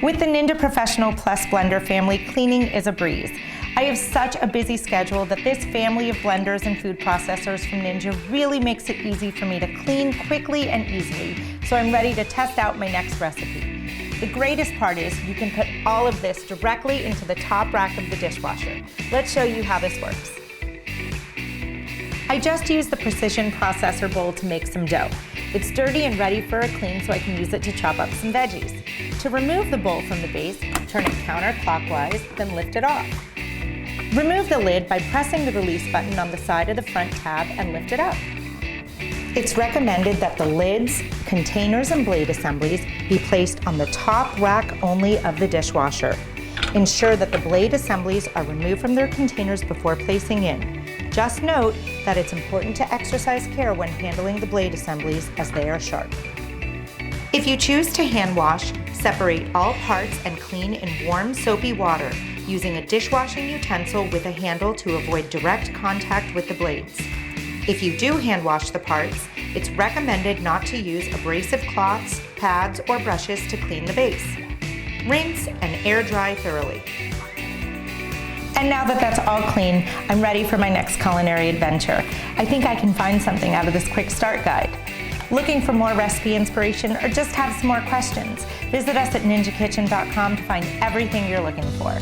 With the Ninja Professional Plus blender family, cleaning is a breeze. I have such a busy schedule that this family of blenders and food processors from Ninja really makes it easy for me to clean quickly and easily, so I'm ready to test out my next recipe. The greatest part is you can put all of this directly into the top rack of the dishwasher. Let's show you how this works. I just used the precision processor bowl to make some dough. It's dirty and ready for a clean, so I can use it to chop up some veggies. To remove the bowl from the base, turn it counterclockwise, then lift it off. Remove the lid by pressing the release button on the side of the front tab and lift it up. It's recommended that the lids, containers, and blade assemblies be placed on the top rack only of the dishwasher. Ensure that the blade assemblies are removed from their containers before placing in. Just note that it's important to exercise care when handling the blade assemblies as they are sharp. If you choose to hand wash, separate all parts and clean in warm, soapy water using a dishwashing utensil with a handle to avoid direct contact with the blades. If you do hand wash the parts, it's recommended not to use abrasive cloths, pads, or brushes to clean the base. Rinse and air dry thoroughly. And now that that's all clean, I'm ready for my next culinary adventure. I think I can find something out of this quick start guide. Looking for more recipe inspiration or just have some more questions? Visit us at ninjakitchen.com to find everything you're looking for.